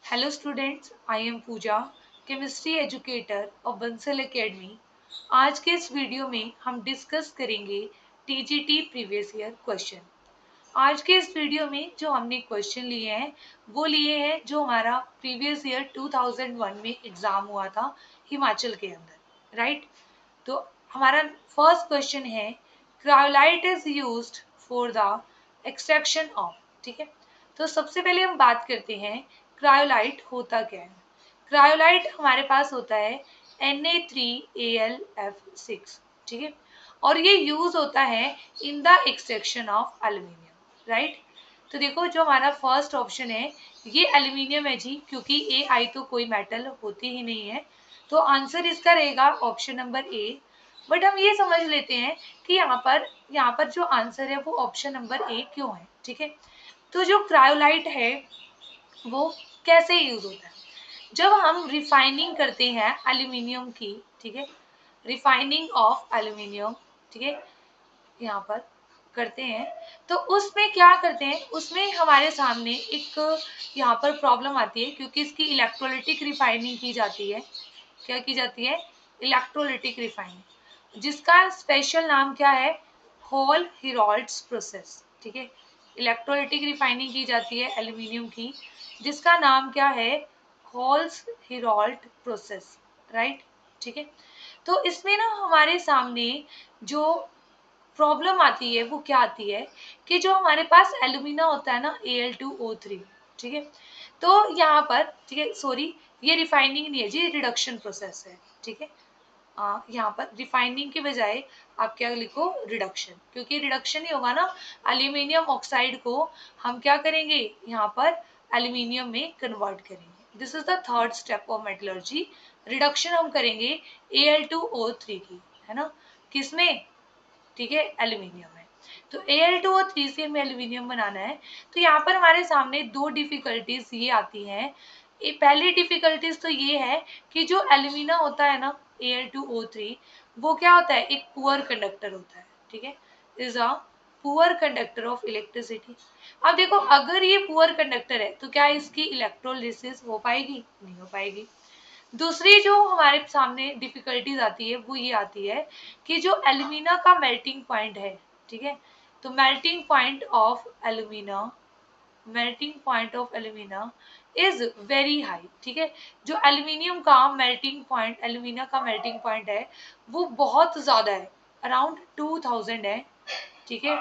Hello students, I am Pooja, chemistry educator of Bansal academy. आज के इस वीडियो में हम डिस्कस करेंगे टीजीटी प्रीवियस ईयर क्वेश्चन। आज के इस वीडियो में जो हमने क्वेश्चन लिए हैं वो लिए हैं जो हमारा प्रीवियस ईयर 2001 में एग्जाम हुआ था हिमाचल के अंदर, राइट। तो हमारा फर्स्ट क्वेश्चन है cryolite is used for the extraction of, ठीक है। तो सबसे पहले हम बात करते हैं क्रायोलाइट होता क्या है। क्रायोलाइट हमारे पास होता है Na3Al(F6), ठीक है, और ये यूज होता है in the extraction of aluminium, right. तो देखो जो हमारा फर्स्ट ऑप्शन है ये एल्यूमिनियम है जी, क्योंकि Ai तो कोई मेटल होती ही नहीं है, तो आंसर इसका रहेगा ऑप्शन नंबर ए। बट हम ये समझ लेते हैं कि यहाँ पर जो आंसर है वो ऑप्शन नंबर ए क्यों है, ठीक है। तो जो क्रायोलाइट है वो कैसे यूज होता है, जब हम रिफाइनिंग करते हैं एल्यूमिनियम की, ठीक है, रिफाइनिंग ऑफ एल्यूमिनियम, ठीक है, यहाँ पर करते हैं तो उसमें क्या करते हैं, उसमें हमारे सामने एक यहाँ पर प्रॉब्लम आती है, क्योंकि इसकी इलेक्ट्रोलिटिक रिफाइनिंग की जाती है। क्या की जाती है? इलेक्ट्रोलिटिक रिफाइनिंग, जिसका स्पेशल नाम क्या है? होल हेरोल्ड्स प्रोसेस, ठीक है। इलेक्ट्रोलिटिक रिफाइनिंग की जाती है एल्यूमिनियम की, जिसका नाम क्या है? होल्स हेरोल्ड प्रोसेस, राइट, ठीक है। तो इसमें ना हमारे सामने जो प्रॉब्लम आती है वो क्या आती है कि जो हमारे पास एल्यूमिना होता है ना Al2O3, ठीक है, तो यहाँ पर, ठीक है, सॉरी ये रिफाइनिंग नहीं है जी, रिडक्शन प्रोसेस है, ठीक है। यहाँ पर रिफाइनिंग के बजाय आप क्या लिखो? रिडक्शन, क्योंकि रिडक्शन ही होगा ना, एल्यूमिनियम ऑक्साइड को हम क्या करेंगे? यहाँ पर एल्यूमिनियम में कन्वर्ट करेंगे। This is the third step of metallurgy. Reduction हम करेंगे Al2O3 की, है ना, किसमें? ठीक है, एल्यूमिनियम में। तो Al2O3 से हमें एल्यूमिनियम बनाना है। तो यहाँ पर हमारे सामने दो डिफिकल्टीज ये आती हैं। पहली डिफिकल्टीज तो ये है कि जो एल्यूमिना होता है ना Al2O3, वो क्या होता है? एक पुअर कंडक्टर होता है, ठीक है, is a poor conductor of electricity. अब देखो अगर ये पुअर कंडक्टर है तो क्या इसकी इलेक्ट्रोलिसिस हो पाएगी? नहीं हो पाएगी। दूसरी जो हमारे सामने डिफिकल्टीज आती है वो ये आती है कि जो एल्यूमिना का मेल्टिंग पॉइंट है, ठीक है, तो melting point of alumina is very high, ठीक है। जो एल्यूमिनियम का मेल्टिंग पॉइंट, एल्यूमिना का मेल्टिंग पॉइंट है वो बहुत ज्यादा है, अराउंड 2000 है, ठीक है,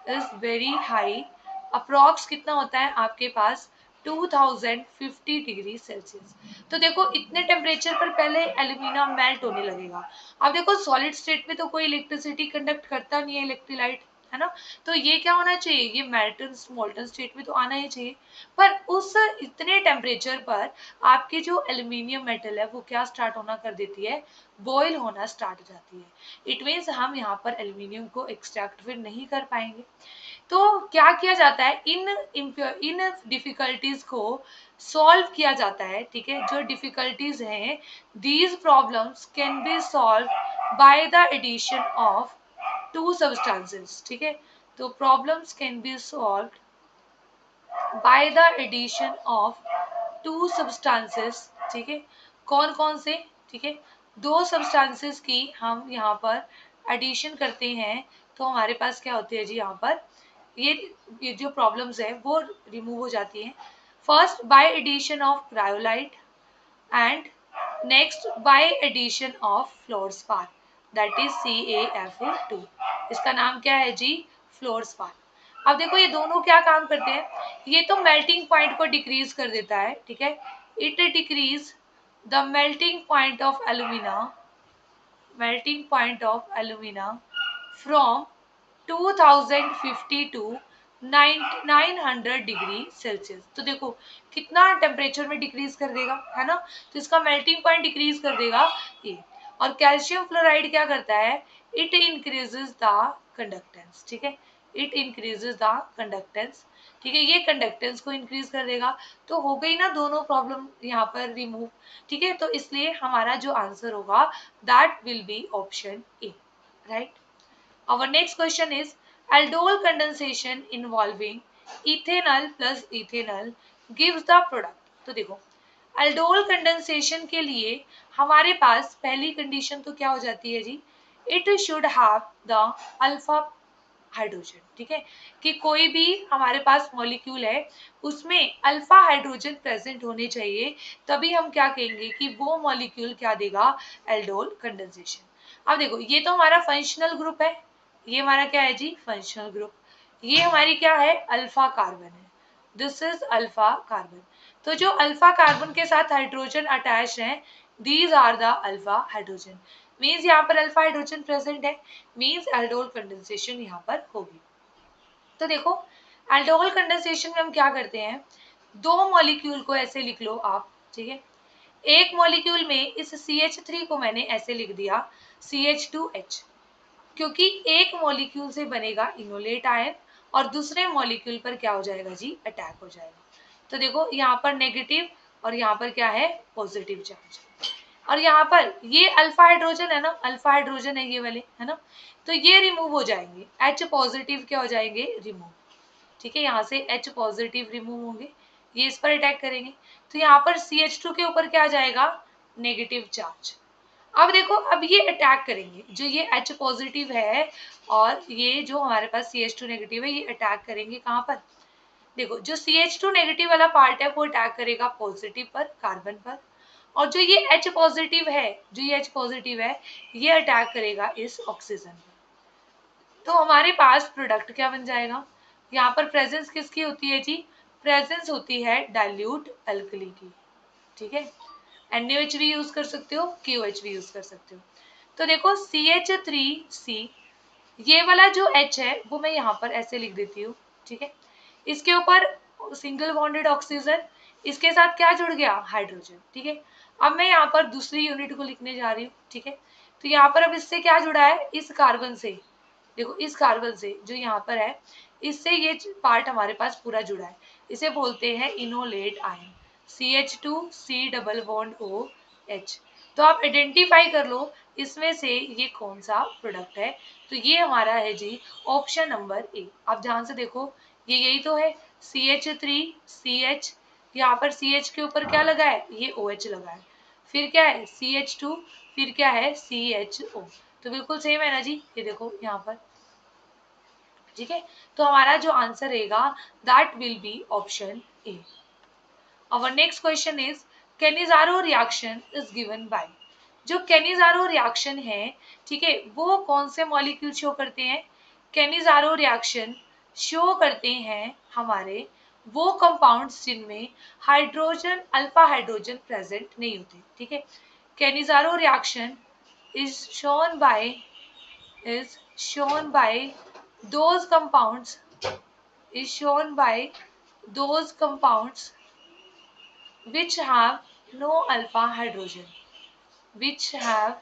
इज वेरी हाई। अप्रॉक्स कितना होता है आपके पास? 2050 डिग्री सेल्सियस। तो देखो इतने टेम्परेचर पर पहले एल्यूमिना मेल्ट होने लगेगा। अब देखो सॉलिड स्टेट में तो कोई इलेक्ट्रिसिटी कंडक्ट करता नहीं है, इलेक्ट्रोलाइट, है ना, तो ये क्या होना चाहिए? ये मेल्टन मोल्टन स्टेट में तो आना ही चाहिए। पर उस इतने टेम्परेचर पर आपकी जो एल्यूमिनियम मेटल है वो क्या स्टार्ट होना कर देती है? बॉयल होना स्टार्ट हो जाती है। इट मीन्स हम यहाँ पर एल्यूमिनियम को एक्सट्रैक्ट फिर नहीं कर पाएंगे। तो क्या किया जाता है? इन डिफिकल्टीज को सॉल्व किया जाता है, ठीक है। जो डिफिकल्टीज हैं, these problems can be solve by the addition of two substances, ठीक है। तो problems can be solved by the addition of two substances, ठीक है। कौन कौन से? ठीक है, दो सब्सटेंसेस की हम यहाँ पर एडिशन करते हैं तो हमारे पास क्या होती है जी? यहाँ पर ये जो प्रॉब्लम्स है वो रिमूव हो जाती हैं। First by addition of cryolite and next by addition of fluorspar, that is CaFe2। इसका नाम क्या है जी? फ्लोरस्पार। अब देखो ये दोनों क्या काम करते हैं? ये तो मेल्टिंग पॉइंट को डिक्रीज कर देता है, ठीक है, it decrease the melting point of alumina from 2050 to 900 degree Celsius. तो देखो कितना टेम्परेचर में डिक्रीज कर देगा, है ना, तो इसका मेल्टिंग पॉइंट डिक्रीज कर देगा ये। और कैल्शियम फ्लोराइड क्या करता है? इट इंक्रीजेस द कंडक्टेंस, ठीक है, इट इंक्रीजेस द कंडक्टेंस, ठीक है, ये कंडक्टेंस को इंक्रीज कर देगा। तो हो गई ना दोनों प्रॉब्लम यहाँ पर रिमूव, ठीक है। तो इसलिए हमारा जो आंसर होगा that will be option A, right. Our next question is aldol condensation involving ethanol plus ethanol gives the product। तो देखो अल्डोल कंडेंसेशन के लिए हमारे पास पहली कंडीशन तो क्या हो जाती है जी, it should have the alpha hydrogen, ठीक है, कि कोई भी हमारे पास मॉलिक्यूल है उसमें अल्फा हाइड्रोजन प्रेजेंट होने चाहिए, तभी हम क्या कहेंगे कि वो मॉलिक्यूल क्या देगा, एल्डोल कंडेंसेशन। अब देखो ये तो हमारा फंक्शनल ग्रुप है, ये हमारा क्या है जी, फंक्शनल ग्रुप। ये हमारी क्या है, अल्फा कार्बन है, दिस इज अल्फा कार्बन। तो जो अल्फा कार्बन के साथ हाइड्रोजन अटैच है, these are the alpha hydrogen, means यहाँ पर अल्फा हाइड्रोजन प्रेजेंट है, मीन्स एल्डोल कंडेंसेशन यहाँ पर होगी। तो देखो एल्डोल कंडेंसेशन में हम क्या करते हैं, दो मॉलिक्यूल को ऐसे लिख लो आप, ठीक है, एक मॉलिक्यूल में इस CH3 को मैंने ऐसे लिख दिया CH2H, क्योंकि एक मॉलिक्यूल से बनेगा इनोलेट आयन और दूसरे मॉलिक्यूल पर क्या हो जाएगा जी, अटैक हो जाएगा। तो देखो यहाँ पर नेगेटिव और यहाँ पर क्या है, पॉजिटिव चार्ज, और यहाँ पर ये अल्फा हाइड्रोजन है ना, अल्फा हाइड्रोजन है ये वाले, है ना, तो ये रिमूव हो जाएंगे, H पॉजिटिव क्या हो जाएंगे, रिमूव, ठीक है, यहाँ से H पॉजिटिव रिमूव होंगे, ये इस पर अटैक करेंगे, तो यहाँ पर CH2 के ऊपर क्या आ जाएगा, नेगेटिव चार्ज। अब देखो अब ये अटैक करेंगे, जो ये H पॉजिटिव है और ये जो हमारे पास CH2 नेगेटिव है, ये अटैक करेंगे कहाँ पर, देखो जो CH2 नेगेटिव वाला पार्ट है वो अटैक करेगा पॉजिटिव पर, कार्बन पर, और जो ये H पॉजिटिव है, जो ये H पॉजिटिव है, ये अटैक करेगा इस ऑक्सीजन पर। तो हमारे पास प्रोडक्ट क्या बन जाएगा, यहाँ पर प्रेजेंस किसकी होती है जी, प्रेजेंस होती है डाइल्यूट अल्कली की, ठीक है, NaOH भी यूज कर सकते हो, KOH भी यूज कर सकते हो। तो देखो CH3C, ये वाला जो H है वो मैं यहाँ पर ऐसे लिख देती हूँ, ठीक है, इसके ऊपर सिंगल बॉन्डेड ऑक्सीजन, इसके साथ क्या जुड़ गया, हाइड्रोजन, ठीक है। अब मैं यहाँ पर दूसरी यूनिट को लिखने जा रही हूँ, ठीक है, तो यहाँ पर अब इससे क्या जुड़ा है, इस कार्बन से, देखो इस कार्बन से जो यहाँ पर है, इससे ये पार्ट हमारे पास पूरा जुड़ा है, इसे बोलते हैं enolate ion, CH2C double bond OH। तो आप आइडेंटिफाई कर लो इसमें से ये कौन सा प्रोडक्ट है, तो ये हमारा है जी ऑप्शन नंबर ए। आप ध्यान से देखो ये यही तो है, CH3CH, यहाँ पर CH के ऊपर क्या लगा है, ये OH लगा है, फिर क्या है CH2, फिर क्या है CHO, तो बिल्कुल सेम है ना जी, ये देखो यहाँ पर, ठीक है, तो हमारा जो आंसर रहेगा that will be option A. Our next question is Cannizzaro reaction is given by, जो कैनिजारो रिएक्शन है, ठीक है, वो कौन से मॉलिक्यूल शो करते हैं, कैनिजारो रिएक्शन शो करते हैं हमारे वो कंपाउंड्स जिनमें हाइड्रोजन अल्फा हाइड्रोजन प्रेजेंट नहीं होते, ठीक है, Cannizzaro reaction is shown by is shown by those compounds is shown by those compounds which have no alpha hydrogen, which have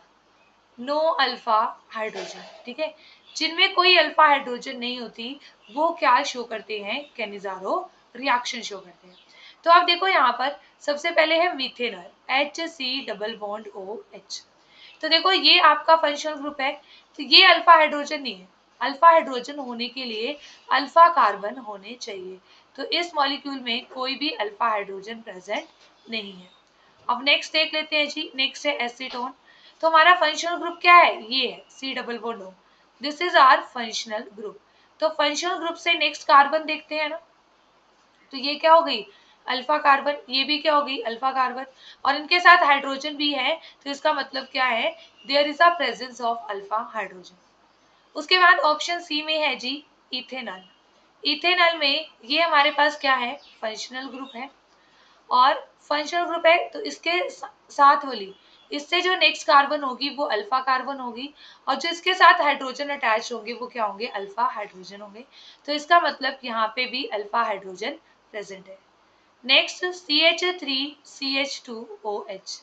no alpha hydrogen, ठीक है, जिनमें कोई अल्फा हाइड्रोजन नहीं होती, वो क्या शो करते हैं, कैनिजारो रिएक्शन शो करते हैं। तो आप देखो यहाँ पर सबसे पहले है methanol, HC double bond OH, तो देखो ये आपका फंक्शनल ग्रुप है, तो ये अल्फा हाइड्रोजन नहीं है, अल्फा हाइड्रोजन होने के लिए अल्फा कार्बन होने चाहिए, तो इस मॉलिक्यूल में कोई भी अल्फा हाइड्रोजन प्रेजेंट नहीं है। अब नेक्स्ट देख लेते हैं जी, नेक्स्ट है एसीटोन, तो हमारा फंक्शनल ग्रुप क्या है, ये है C double bond O, this is our functional group. तो फंक्शनल ग्रुप से नेक्स्ट कार्बन देखते हैं ना, तो ये क्या हो गई, अल्फा कार्बन, ये भी क्या हो गई, अल्फा कार्बन, और इनके साथ हाइड्रोजन भी है, तो इसका मतलब क्या है, there is a presence of alpha hydrogen. उसके बाद ऑप्शन सी में है जी इथेनॉल, इथेनॉल में ये हमारे पास क्या है, फंक्शनल ग्रुप है, और फंक्शनल ग्रुप है तो इसके साथ वाली, इससे जो नेक्स्ट कार्बन होगी वो अल्फा कार्बन होगी, और जो इसके साथ हाइड्रोजन अटैच होंगे वो क्या होंगे, अल्फा हाइड्रोजन होंगे, तो इसका मतलब यहाँ पे भी अल्फा हाइड्रोजन प्रेजेंट है। नेक्स्ट CH3CH2OH,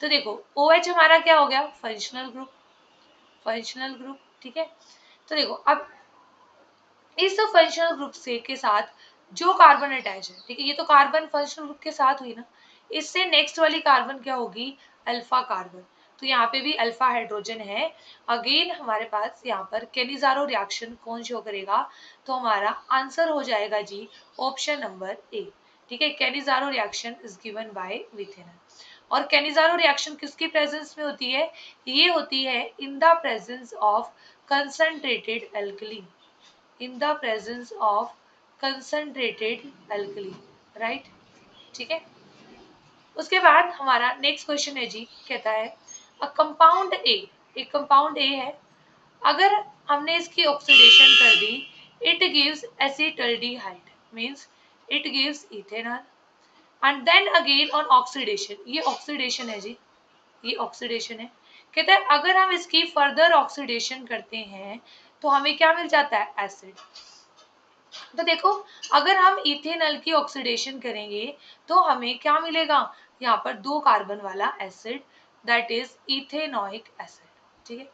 तो देखो OH हमारा क्या हो गया, फंक्शनल ग्रुप, फंक्शनल ग्रुप, ठीक है, तो देखो अब इस फंक्शनल ग्रुप से के साथ जो कार्बन अटैच है, ठीक है, ये तो कार्बन फंक्शनल ग्रुप के साथ हुई ना, इससे नेक्स्ट वाली कार्बन क्या होगी, अल्फा कार्बन, तो यहाँ पे भी अल्फा हाइड्रोजन है। अगेन हमारे पास यहाँ पर कैनिजारो रिएक्शन कौन शो करेगा, तो हमारा आंसर हो जाएगा जी ऑप्शन नंबर ए, ठीक है, Cannizzaro reaction is given by methanal. और कैनिजारो रिएक्शन किसकी प्रेजेंस में होती है? ये होती है in the presence of concentrated alkali, in the presence of concentrated alkali, right. ठीक है, उसके बाद हमारा नेक्स्ट क्वेश्चन है जी, कहता है अ कंपाउंड ए, एक कंपाउंड ए है, अगर हमने इसकी ऑक्सीडेशन कर दी, it gives acetaldehyde, means it gives ethanol, and then again on oxidation, ये ऑक्सीडेशन है जी, ये ऑक्सीडेशन है। कहता है अगर हम इसकी फर्दर ऑक्सीडेशन करते हैं तो हमें क्या मिल जाता है? एसिड। तो देखो, अगर हम इथेनॉल की ऑक्सीडेशन करेंगे तो हमें क्या मिलेगा? यहाँ पर 2 कार्बन वाला acid, that is ethanoic acid. ठीक है,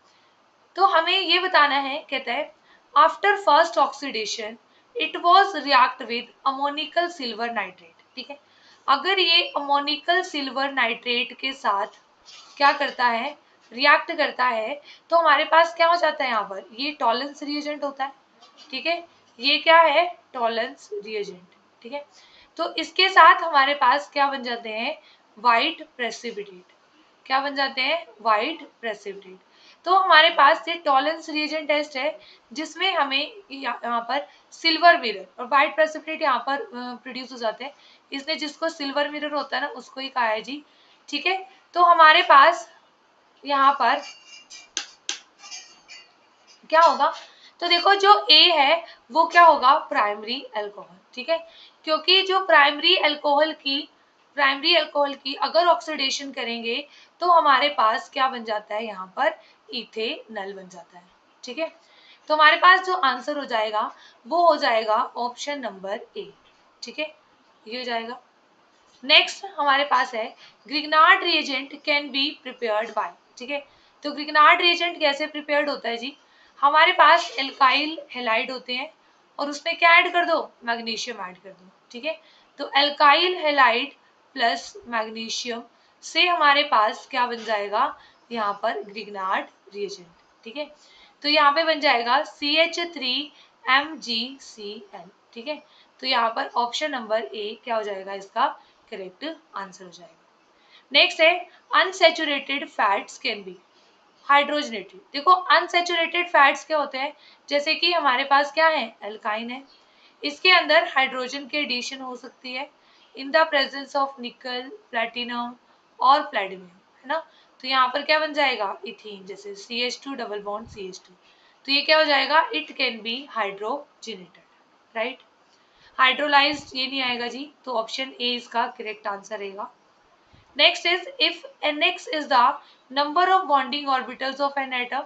तो हमें ये बताना है, कहता है after first oxidation it was react with ammoniacal silver nitrate. ठीक है, अगर ये अमोनिकल सिल्वर नाइट्रेट के साथ क्या करता है? रिएक्ट करता है, तो हमारे पास क्या हो जाता है? यहाँ पर ये टॉलेंस रिएजेंट होता है। ठीक है, ये क्या है? Tollens reagent. ठीक है, तो इसके साथ हमारे पास क्या बन जाते हैं? White precipitate. क्या बन जाते हैं? White precipitate. तो हमारे पास ये टॉलेंस रिएजेंट टेस्ट है, जिसमें हमें यहाँ पर सिल्वर मिरर और वाइट प्रेसिपिटेट यहाँ पर प्रोड्यूस हो जाते हैं। इसने जिसको सिल्वर मिरर होता है ना, उसको ही कहा है जी। ठीक है, तो हमारे पास यहाँ पर क्या होगा? तो देखो, जो ए है वो क्या होगा? Primary alcohol. ठीक है, क्योंकि जो प्राइमरी अल्कोहल की अगर ऑक्सीडेशन करेंगे तो हमारे पास क्या बन जाता है? यहाँ पर इथेनॉल बन जाता है। ठीक है, तो हमारे पास जो आंसर हो जाएगा वो हो जाएगा ऑप्शन नंबर ए। ठीक है, ये हो जाएगा। नेक्स्ट हमारे पास है Grignard reagent can be prepared by. ठीक है, तो ग्रिग्नार्ड रिएजेंट कैसे प्रिपेयर्ड होता है जी? हमारे पास एल्काइल हैलाइड होते हैं और उसमें क्या ऐड कर दो? मैग्नीशियम ऐड कर दो। ठीक है, तो एल्काइल हैलाइड प्लस मैग्नीशियम से हमारे पास क्या बन जाएगा? यहाँ पर ग्रिग्नार्ड रिएजेंट। ठीक है, तो यहाँ पे बन जाएगा CH3MgCl। ठीक है, तो यहाँ पर ऑप्शन नंबर ए क्या हो जाएगा? इसका करेक्ट आंसर हो जाएगा। नेक्स्ट है unsaturated fats can be hydrogenated. देखो, अनसैचुरेटेड फैट्स क्या होते हैं? जैसे कि हमारे पास क्या है? एल्काइन है, इसके अंदर हाइड्रोजन की एडिशन हो सकती है इन द प्रेजेंस ऑफ निकल, प्लैटिनम और प्लेटिनम, है ना। तो यहाँ पर क्या बन जाएगा? इथीन, जैसे CH2 डबल बॉन्ड CH2। तो ये क्या हो जाएगा? It can be hydrogenated, right. Hydrolysed ये नहीं आएगा जी, तो ऑप्शन ए इसका करेक्ट आंसर रहेगा। Next is if Nx is the number of bonding orbitals of an atom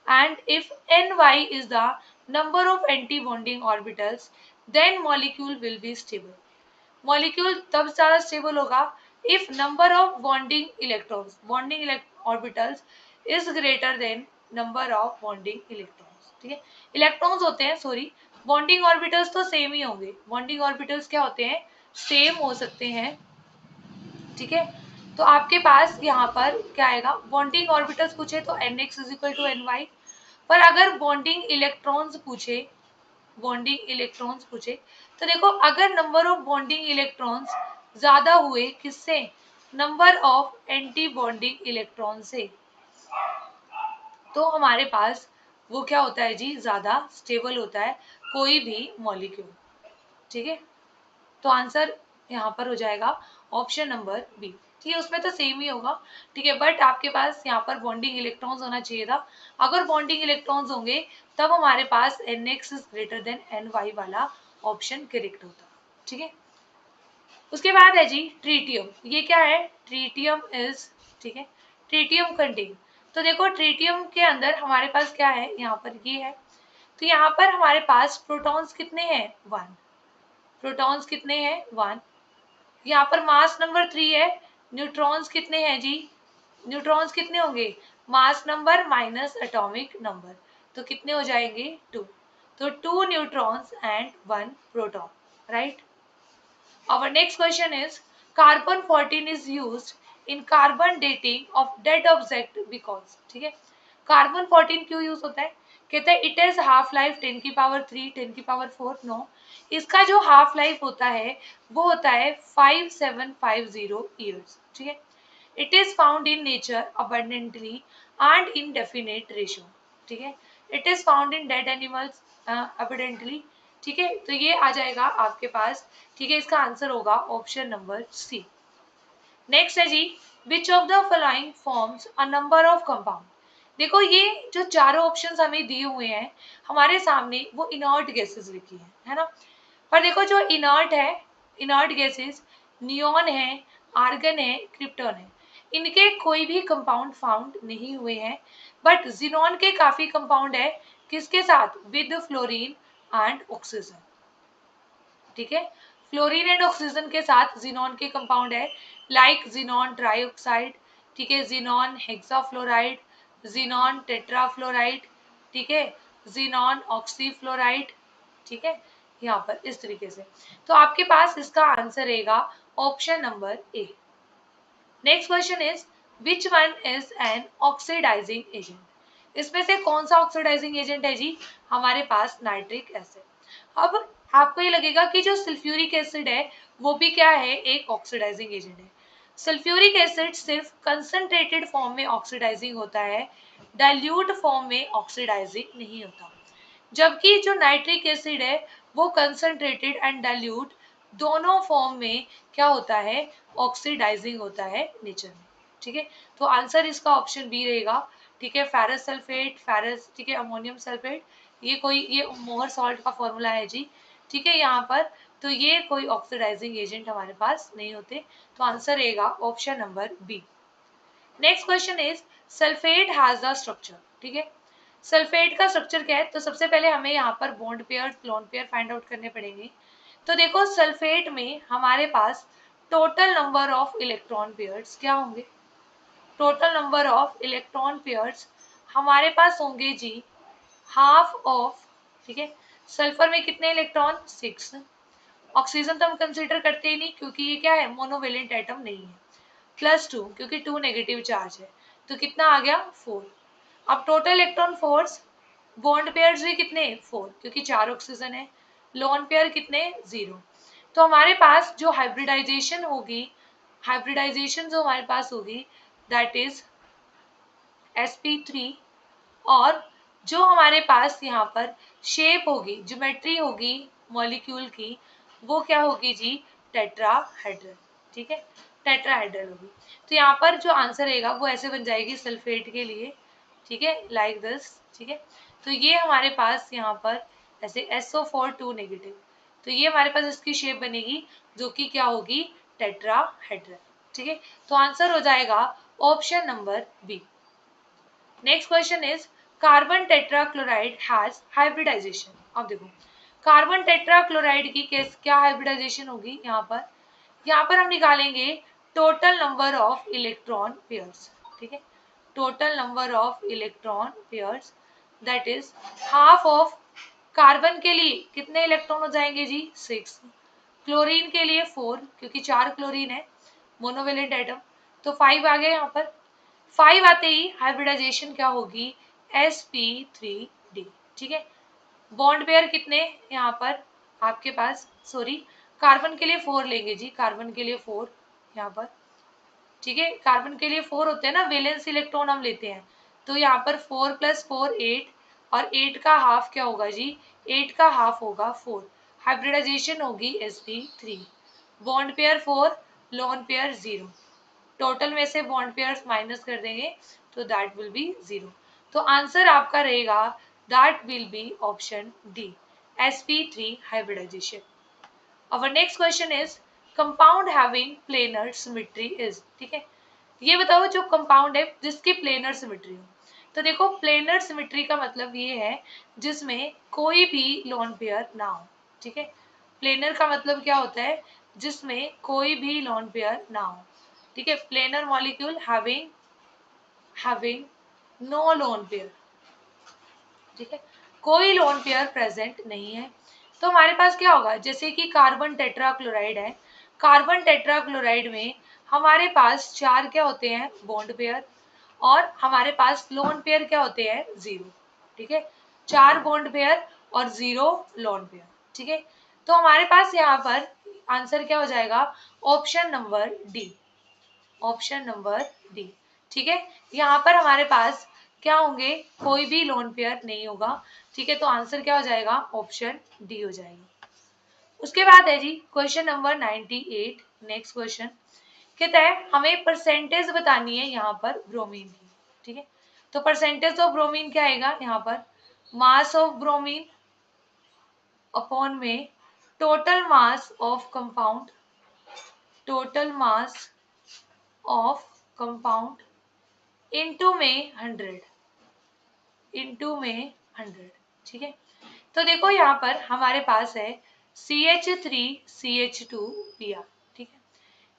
and if Ny is the number of anti-bonding orbitals, then molecule will be stable. Molecule तब ज़्यादा stable होगा if number of bonding electrons, orbitals is greater than number of bonding electrons. ठीक है, electrons होते हैं, sorry, bonding orbitals तो same ही होंगे। Bonding orbitals क्या होते हैं? सेम हो सकते हैं। ठीक है, तो आपके पास यहाँ पर क्या आएगा? बॉन्डिंग ऑर्बिटल्स पूछे तो Nx is equal to Ny, पर अगर बॉन्डिंग इलेक्ट्रॉन्स पूछे तो देखो, अगर नंबर ऑफ बॉन्डिंग इलेक्ट्रॉन्स ज्यादा हुए किससे? Number of anti bonding electron से, तो हमारे पास वो क्या होता है जी? ज्यादा स्टेबल होता है कोई भी मॉलिक्यूल। ठीक है, तो आंसर यहाँ पर हो जाएगा ऑप्शन नंबर बी। ठीक है, उसमें तो सेम ही होगा। ठीक है, बट आपके पास यहाँ पर बॉन्डिंग इलेक्ट्रॉन्स होना चाहिए था। अगर बॉन्डिंग इलेक्ट्रॉन्स होंगे तब हमारे पास Nx is greater than Ny वाला ऑप्शन करेक्ट होता। ठीक है, उसके बाद है जी ट्रीटियम। ये क्या है? ट्रीटियम इज, ठीक है, ट्रीटियम कंटेन। तो देखो, ट्रीटियम के अंदर हमारे पास क्या है? यहाँ पर ये है, तो यहाँ पर हमारे पास प्रोटॉन्स कितने हैं? 1। प्रोटॉन्स कितने हैं? 1। यहाँ पर मास नंबर 3 है। न्यूट्रॉन्स कितने हैं जी? न्यूट्रॉन्स कितने होंगे? Mass number minus atomic number, तो कितने हो जाएंगे? 2। तो 2 neutrons and 1 proton, right. Our next question is carbon 14 is used in carbon dating of dead object because, ठीक है, कार्बन 14 क्यों यूज होता है? कहते हैं it is half life 10⁻³ 10⁻⁴। No, इसका जो हाफ लाइफ होता है वो होता है 5750 ईयर्स। ठीक है। It is found in nature abundantly and in definite ratio. ठीक है। It is found in dead animals abundantly. ठीक है, तो ये आ जाएगा आपके पास। ठीक है, इसका आंसर होगा ऑप्शन नंबर सी। नेक्स्ट है जी, which of the following forms a number of compound. देखो ये जो चारों ऑप्शंस हमें दिए हुए हैं हमारे सामने वो इनर्ट गैसेस लिखी है ना। पर देखो जो इनर्ट है, इनर्ट गैसेस नियॉन है, आर्गन है, क्रिप्टॉन है, इनके कोई भी कंपाउंड फाउंड नहीं हुए हैं। बट जिनॉन के काफी कंपाउंड है, किसके साथ, विद फ्लोरीन एंड ऑक्सीजन। ठीक है, फ्लोरीन एंड ऑक्सीजन के साथ जिनॉन के कंपाउंड है, लाइक जिनॉन ट्राइऑक्साइड, ठीक है, जिनॉन हेक्साफ्लोराइड, जिनॉन टेट्राफ्लोराइड, ठीक है, जिनॉन ऑक्सीफ्लोराइड। ठीक है, यहाँ पर इस तरीके से। तो आपके पास इसका आंसर रहेगा option number A. Next question is which one is an oxidizing agent. इसमें से कौन सा ऑक्सीडाइजिंग एजेंट है जी, हमारे पास नाइट्रिक एसिड। अब आपको ये लगेगा कि जो सल्फ्यूरिक एसिड है वो भी क्या है, एक ऑक्सीडाइजिंग एजेंट है। सल्फ्यूरिक एसिड सिर्फ कंसंट्रेटेड फॉर्म में ऑक्सीडाइजिंग होता है, डाइल्यूट फॉर्म में ऑक्सीडाइजिंग नहीं होता। जबकि जो नाइट्रिक एसिड है वो कंसंट्रेटेड एंड डाइल्यूट दोनों फॉर्म में क्या होता है, ऑक्सीडाइजिंग होता है नेचर में। ठीक है, तो आंसर इसका ऑप्शन बी रहेगा। ठीक है, फेरस सल्फेट, फेरस, ठीक है, अमोनियम सल्फेट, ये मोहर सॉल्ट का फॉर्मूला है जी। ठीक है, यहाँ पर तो ये कोई ऑक्सीडाइजिंग एजेंट हमारे पास नहीं होते, तो आंसर रहेगा option number B. Next question is sulphate has the structure. ठीक है, सल्फेट का स्ट्रक्चर क्या है, तो सबसे पहले हमें यहाँ पर bond pair, lone pair find out करने पड़ेंगे। तो देखो सल्फेट में हमारे पास total number of electron pairs क्या होंगे, total number of electron pairs हमारे पास होंगे जी हाफ ऑफ। ठीक है, सल्फर में कितने इलेक्ट्रॉन, 6। ऑक्सीजन तो हम कंसीडर करते ही नहीं क्योंकि ये क्या है, मोनोवेलेंट एटम नहीं है। +2 क्योंकि 2 नेगेटिव चार्ज है, तो कितना आ गया, 4। अब total electron force, bond pairs भी कितने, 4 क्योंकि 4 ऑक्सीजन है, लोन पेयर कितने, 0। तो हमारे पास जो हाइब्रिडाइजेशन होगी, हाइब्रिडाइजेशन जो हमारे पास होगी दैट इज sp3। और जो हमारे पास यहाँ पर शेप होगी, ज्योमेट्री होगी मॉलिक्यूल की, वो क्या होगी जी, टेट्राहेड्रल। ठीक है, टेट्राहेड्रल होगी। तो यहाँ पर जो आंसर रहेगा वो ऐसे बन जाएगी सल्फेट के लिए। ठीक है, लाइक दिस। ठीक है, तो ये हमारे पास यहाँ पर ऐसे SO4 2 नेगेटिव, तो ये हमारे पास इसकी शेप बनेगी जो कि क्या होगी, टेट्राहेड्रल। ठीक है, तो आंसर हो जाएगा option number B. Next question is carbon tetrachloride has hybridisation. अब देखो कार्बन टेट्राक्लोराइड की क्या हाइब्रिडाइजेशन होगी, यहाँ पर हम निकालेंगे total number of electron pairs. ठीक है, total number of electron pairs that is half of, carbon के लिए कितने इलेक्ट्रॉन हो जाएंगे जी, 6। क्लोरीन के लिए 4 क्योंकि 4 क्लोरीन है, मोनोवेलेंट एटम, तो 5 आ गए यहाँ पर। 5 आते ही हाइब्रिडाइजेशन क्या होगी, sp3d। ठीक है, बॉन्ड पेयर कितने यहाँ पर आपके पास, सॉरी कार्बन के लिए 4 लेंगे जी, कार्बन के लिए 4 यहाँ पर। ठीक है, कार्बन के लिए 4 होते हैं ना, वैलेंस इलेक्ट्रॉन हम लेते हैं, तो यहाँ पर 4 + 4 8, और 8 का हाफ क्या होगा जी, 8 का हाफ होगा 4। हाइब्रिडाइजेशन होगी sp3, bond pair 4, lone pair 0, total में से बॉन्ड पेयर्स माइनस कर देंगे तो दैट विल बी 0। तो आंसर आपका रहेगा that will be option D, sp3 hybridisation. Our next question is compound having planar symmetry is। ठीक है, ये बताओ जो कंपाउंड है जिसकी प्लेनर सिमेट्री हो। तो देखो प्लेनर सिमेट्री का मतलब ये है जिसमें कोई भी लोन पेयर ना हो। ठीक है, प्लेनर का मतलब क्या होता है, जिसमें कोई भी लोन पेयर ना हो। ठीक है, planar molecule having no lone pair. ठीक है, कोई लोन पेयर प्रेजेंट नहीं है। तो हमारे पास क्या होगा, जैसे कि कार्बन टेट्राक्लोराइड है, कार्बन टेट्राक्लोराइड में हमारे पास 4 क्या होते हैं, बॉन्ड पेयर, और हमारे पास लोन पेयर क्या होते हैं, 0। ठीक है, 4 बॉन्ड पेयर और 0 लोन पेयर। ठीक है, तो हमारे पास यहाँ पर आंसर क्या हो जाएगा, option number D, option number D. ठीक है, यहाँ पर हमारे पास क्या होंगे, कोई भी लोन पेयर नहीं होगा। ठीक है, तो आंसर क्या हो जाएगा, ऑप्शन डी हो जाएगा। उसके बाद है जी क्वेश्चन नंबर 98, नेक्स्ट क्वेश्चन कहता है हमें परसेंटेज बतानी है यहाँ पर ब्रोमीन की। ठीक है, तो परसेंटेज ऑफ ब्रोमीन क्या आएगा यहाँ पर, मास ऑफ ब्रोमीन अपॉन में total mass of compound, total mass of compound into में 100, इनटू में 100। ठीक है, तो देखो यहाँ पर हमारे पास है CH3CH2Br। ठीक है,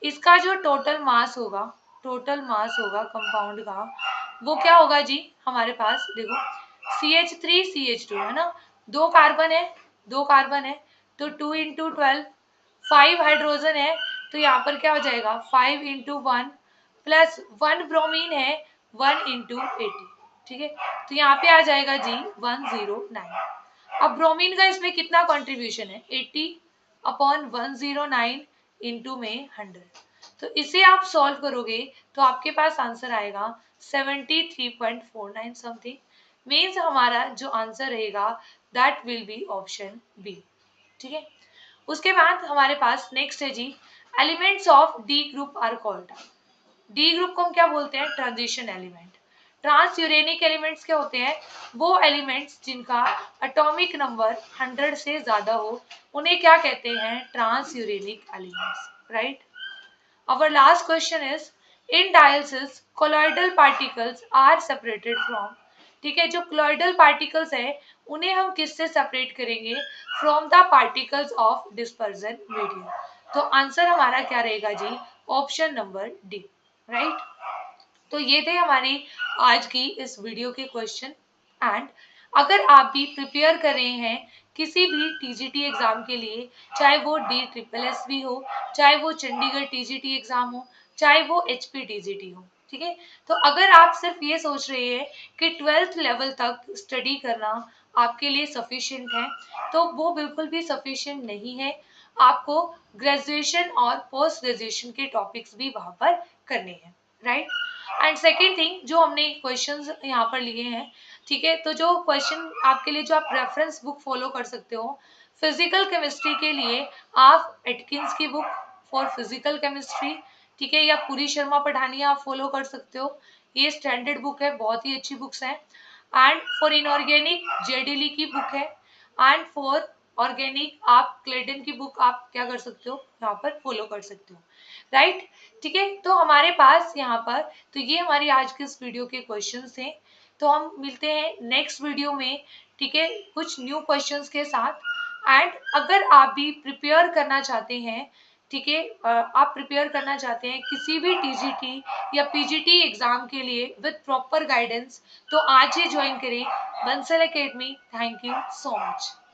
इसका जो टोटल मास होगा, टोटल मास होगा कंपाउंड का, वो क्या होगा जी, हमारे पास देखो CH3CH2 है ना, 2 कार्बन है, 2 कार्बन है, तो 2 इंटू 12, 5 हाइड्रोजन है, तो यहाँ पर क्या हो जाएगा 5 इंटू 1 प्लस 1 ब्रोमीन है 1 इंटू 80। ठीक है, तो यहाँ पे आ जाएगा जी 109। अब ब्रोमीन का इसमें कितना कंट्रीब्यूशन है, 80 अपॉन 109 इंटू में 100। तो इसे आप सॉल्व करोगे तो आपके पास आंसर आएगा 73.49 समथिंग। मीन्स हमारा जो आंसर रहेगा that will be option B. ठीक है, उसके बाद हमारे पास नेक्स्ट है जी elements of D group are called. D group को हम क्या बोलते हैं, transition element. Transuranic elements क्या होते हैं, वो एलिमेंट्स जिनका एटॉमिक नंबर 100 से ज्यादा हो, उन्हें क्या कहते हैं, transuranic elements, right. Our last question is in dialysis colloidal particles are separated from। ठीक है, जो colloidal particles है उन्हें हम किससे सेपरेट करेंगे, from the particles of dispersion medium। तो आंसर हमारा क्या रहेगा जी, ऑप्शन नंबर डी, राइट। तो ये थे हमारी आज की इस वीडियो के क्वेश्चन। एंड अगर आप भी प्रिपेयर कर रहे हैं किसी भी टीजीटी एग्जाम के लिए, चाहे वो DSSS हो, चाहे वो चंडीगढ़ टीजीटी एग्जाम हो, चाहे वो HP टीजीटी हो, ठीक है, तो अगर आप सिर्फ ये सोच रहे हैं कि 12th लेवल तक स्टडी करना आपके लिए सफिशिएंट है, तो वो बिल्कुल भी सफिशिएंट नहीं है। आपको ग्रेजुएशन और पोस्ट ग्रेजुएशन के टॉपिक्स भी वहां पर करने हैं, राइट। एंड सेकेंड थिंग, जो हमने क्वेश्चंस यहाँ पर लिए हैं, ठीक है, तो जो क्वेश्चन आपके लिए जो आप रेफरेंस बुक फॉलो कर सकते हो फिजिकल केमिस्ट्री के लिए, आप एटकिंस की बुक फॉर फिजिकल केमिस्ट्री, ठीक है, या पूरी शर्मा पठानिया आप फॉलो कर सकते हो। ये स्टैंडर्ड बुक है, बहुत ही अच्छी बुक्स हैं। एंड फॉर इनऑर्गेनिक जेडीली की बुक है। एंड फॉर ऑर्गेनिक आप क्लेडन की बुक आप क्या कर सकते हो, यहाँ पर फॉलो कर सकते हो, राइट। ठीक है, तो हमारे पास यहाँ पर, तो ये हमारी आज के इस वीडियो के क्वेश्चंस थे। तो हम मिलते हैं नेक्स्ट वीडियो में, ठीक है, कुछ न्यू क्वेश्चंस के साथ। एंड अगर आप भी प्रिपेयर करना चाहते हैं, ठीक है, आप प्रिपेयर करना चाहते हैं किसी भी टीजीटी या पीजीटी एग्जाम के लिए विद प्रॉपर गाइडेंस, तो आज ही ज्वाइन करें Bansal academy. Thank you so much.